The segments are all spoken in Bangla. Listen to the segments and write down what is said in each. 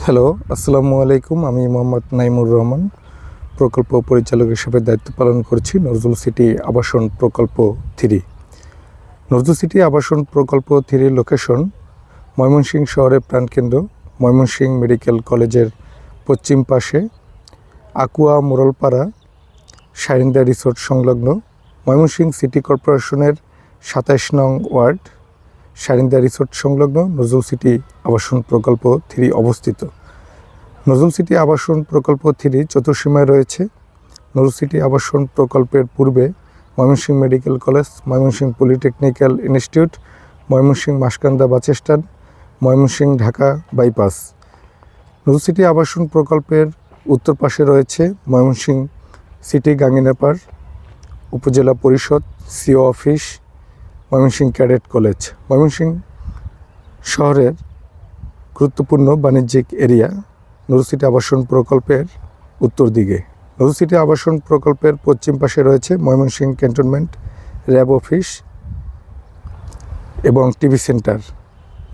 হ্যালো, আসসালামু আলাইকুম। আমি মোহাম্মদ নাইমুর রহমান, প্রকল্প পরিচালক হিসেবে দায়িত্ব পালন করছি নজরুল সিটি আবাসন প্রকল্প 3। নজরুল সিটি আবাসন প্রকল্প 3 লোকেশন ময়মনসিংহ শহরের প্রাণকেন্দ্র ময়মনসিংহ মেডিকেল কলেজের পশ্চিম পাশে আকুয়া মোড়লপাড়া সারিন্দা রিসোর্ট সংলগ্ন ময়মনসিংহ সিটি কর্পোরেশনের 27 নং ওয়ার্ড সারিন্দা রিসোর্ট সংলগ্ন নজরুল সিটি আবাসন প্রকল্প 3 অবস্থিত। নজরুল সিটি আবাসন প্রকল্প 3 চতুর্সীমায় রয়েছে। নজরুল সিটি আবাসন প্রকল্পের পূর্বে Mymensingh medical college, Mymensingh polytechnical institute, Mymensingh Maskanda bus stand, Mymensingh Dhaka bypass. Nazrul city আবাসন প্রকল্পের উত্তর পাশে রয়েছে ময়মনসিংহ সিটি গাঙ্গিনাপাড় উপজেলা পরিষদ, CO office, Mymensingh cadet college. Mymensingh শহরের গুরুত্বপূর্ণ বাণিজ্যিক এরিয়া নজরুল সিটি আবাসন প্রকল্পের উত্তর দিকে। নজরুল সিটি আবাসন প্রকল্পের পশ্চিম পাশে রয়েছে ময়মনসিংহ ক্যান্টনমেন্ট, র্যাব অফিস এবং টিভি সেন্টার।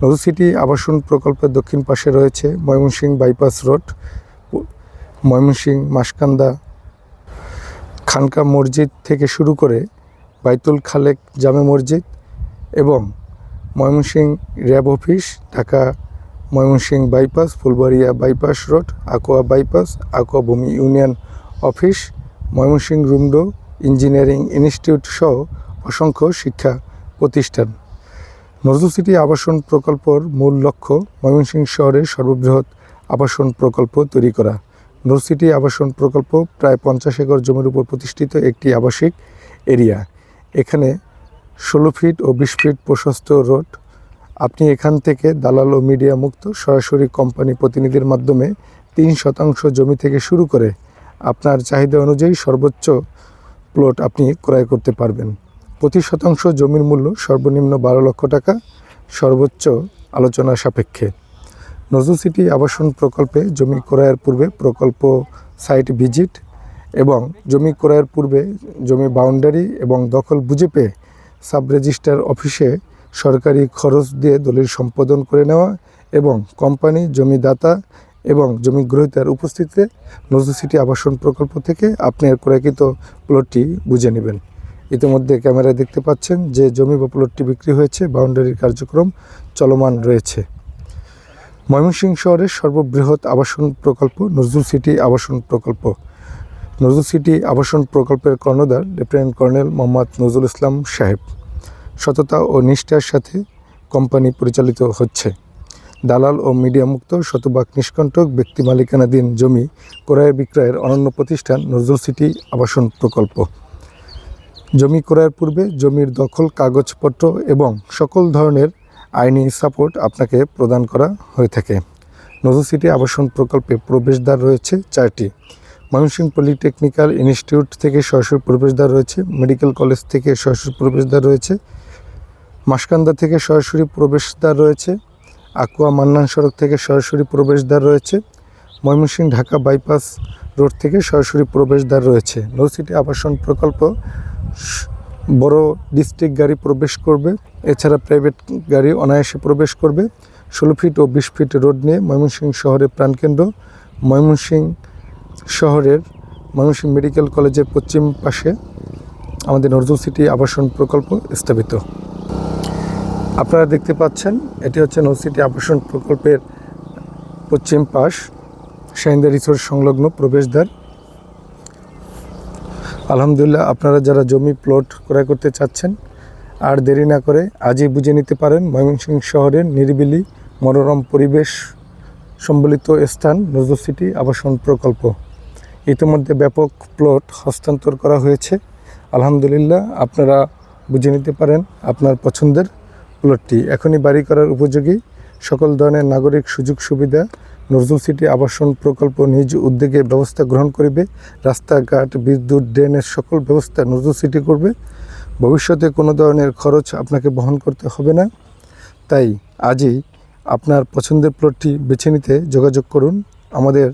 নজরুল সিটি আবাসন প্রকল্পের দক্ষিণ পাশে রয়েছে ময়মনসিংহ বাইপাস রোড, ময়মনসিংহ মাসকান্দা খানকা মসজিদ থেকে শুরু করে বাইতুল খালেক জামে মসজিদ এবং Mymensingh RAB office, Dhaka Mymensingh bypass, Phulbaria bypass road, Akua bypass, Akua ভূমি ইউনিয়ন অফিস, ময়মনসিংহ রুমডো ইঞ্জিনিয়ারিং ইনস্টিটিউট সহ অসংখ্য শিক্ষা প্রতিষ্ঠান। নজরুল সিটি আবাসন প্রকল্পর মূল লক্ষ্য ময়মনসিংহ শহরের সর্ববৃহৎ আবাসন প্রকল্প তৈরি করা। নজরুল সিটি আবাসন প্রকল্প প্রায় 50 একর জমির উপর প্রতিষ্ঠিত একটি আবাসিক এরিয়া। এখানে 16 ফিট ও 20 ফিট প্রশস্ত রোড। আপনি এখান থেকে দালাল ও মিডিয়া মুক্ত সরাসরি কোম্পানি প্রতিনিধির মাধ্যমে 3% জমি থেকে শুরু করে আপনার চাহিদা অনুযায়ী সর্বোচ্চ প্লট আপনি ক্রয় করতে পারবেন। প্রতি শতাংশ জমির মূল্য সর্বনিম্ন 12 লক্ষ টাকা, সর্বোচ্চ আলোচনা সাপেক্ষে। নজরুল সিটি আবাসন প্রকল্পে জমি ক্রয়ের পূর্বে প্রকল্প সাইট ভিজিট এবং জমি ক্রয়ের পূর্বে জমি বাউন্ডারি এবং দখল বুঝে পেয়ে সাব রেজিস্ট্রার অফিসে সরকারি খরচ দিয়ে দলিল সম্পাদন করে নেওয়া এবং কোম্পানি, জমিদাতা এবং জমি গ্রহীতার উপস্থিতিতে নজরুল সিটি আবাসন প্রকল্প থেকে আপনার ক্রয়কৃত প্লটটি বুঝে নেবেন। ইতিমধ্যে ক্যামেরায় দেখতে পাচ্ছেন যে জমি বা প্লটটি বিক্রি হয়েছে, বাউন্ডারির কার্যক্রম চলমান রয়েছে। ময়মনসিংহ শহরের সর্ববৃহৎ আবাসন প্রকল্প নজরুল সিটি আবাসন প্রকল্প। নজরুল সিটি আবাসন প্রকল্পের কর্ণধার লেফটেন্যান্ট কর্নেল মোহাম্মদ নজরুল ইসলাম সাহেব। সততা ও নিষ্ঠার সাথে কোম্পানি পরিচালিত হচ্ছে। দালাল ও মিডিয়া মুক্ত শতভাগ নিষ্কণ্টক ব্যক্তি মালিকানাধীন জমি ক্রয় বিক্রয়ের অনন্য প্রতিষ্ঠান নজরুল সিটি আবাসন প্রকল্প। জমি ক্রয়ের পূর্বে জমির দখল কাগজপত্র এবং সকল ধরনের আইনি সাপোর্ট আপনাকে প্রদান করা হয়ে থাকে। নজরুল সিটি আবাসন প্রকল্পে প্রবেশদ্বার রয়েছে 4টি। ময়মনসিংহ পলিটেকনিক্যাল ইনস্টিটিউট থেকে সরাসরি প্রবেশদ্বার রয়েছে, মেডিকেল কলেজ থেকে সরাসরি প্রবেশদ্বার রয়েছে, মাসকান্দা থেকে সরাসরি প্রবেশদ্বার রয়েছে, আকুয়া মান্নান সড়ক থেকে সরাসরি প্রবেশদ্বার রয়েছে, ময়মনসিংহ ঢাকা বাইপাস রোড থেকে সরাসরি প্রবেশদ্বার রয়েছে। নজরুল সিটি আবাসন প্রকল্প বড় ডিস্ট্রিক্ট গাড়ি প্রবেশ করবে, এছাড়া প্রাইভেট গাড়ি অনায়াসে প্রবেশ করবে। 16 ফিট ও 20 ফিট রোড নিয়ে ময়মনসিংহ শহরের প্রাণকেন্দ্র ময়মনসিংহ শহরের ময়মনসিংহ মেডিকেল কলেজের পশ্চিম পাশে আমাদের নজরুল সিটি আবাসন প্রকল্প স্থাপিত। আপনারা দেখতে পাচ্ছেন এটি হচ্ছে নজরুল সিটি আবাসন প্রকল্পের পশ্চিম পাশ, সারিন্দা রিসোর্ট সংলগ্ন প্রবেশদ্বার। আলহামদুলিল্লাহ, আপনারা যারা জমি প্লট ক্রয় করতে চাচ্ছেন আর দেরি না করে আজই বুঝে নিতে পারেন ময়মনসিংহ শহরের নিরিবিলি মনোরম পরিবেশ সম্বলিত স্থান নজরুল সিটি আবাসন প্রকল্প। ইতিমধ্যে ব্যাপক প্লট হস্তান্তর করা হয়েছে। আলহামদুলিল্লাহ, আপনারা বুঝে নিতে পারেন আপনার পছন্দের প্লটটি। এখনই বাড়ি করার উপযোগী সকল ধরনের নাগরিক সুযোগ সুবিধা নজরুল সিটি আবাসন প্রকল্প নিজ উদ্যোগে ব্যবস্থা গ্রহণ করিবে। রাস্তাঘাট, বিদ্যুৎ, ড্রেনের সকল ব্যবস্থা নজরুল সিটি করবে। ভবিষ্যতে কোনো ধরনের খরচ আপনাকে বহন করতে হবে না। তাই আজই আপনার পছন্দের প্লটটি বেছে নিতে যোগাযোগ করুন। আমাদের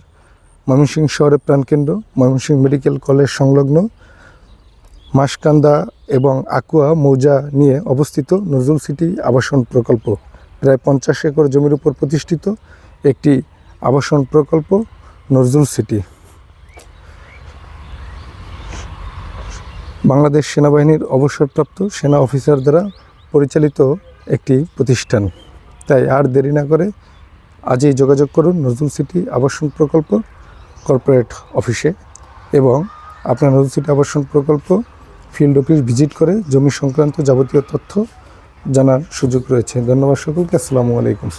ময়মনসিংহ শহরের প্রাণকেন্দ্র ময়মনসিংহ মেডিকেল কলেজ সংলগ্ন মাসকান্দা এবং আকুয়া মৌজা নিয়ে অবস্থিত নজরুল সিটি আবাসন প্রকল্প প্রায় 50 একর জমির উপর প্রতিষ্ঠিত একটি আবাসন প্রকল্প নজরুল সিটি। বাংলাদেশ সেনাবাহিনীর অবসরপ্রাপ্ত সেনা অফিসার দ্বারা পরিচালিত একটি প্রতিষ্ঠান। তাই আর দেরি না করে আজই যোগাযোগ করুন নজরুল সিটি আবাসন প্রকল্প কর্পোরেট অফিসে এবং আপনার নজরুল সিটি আবাসন প্রকল্প ফিল্ড অফিস ভিজিট করে জমি সংক্রান্ত যাবতীয় তথ্য জানার সুযোগ রয়েছে। ধন্যবাদ সকলকে। আসসালামু আলাইকুম।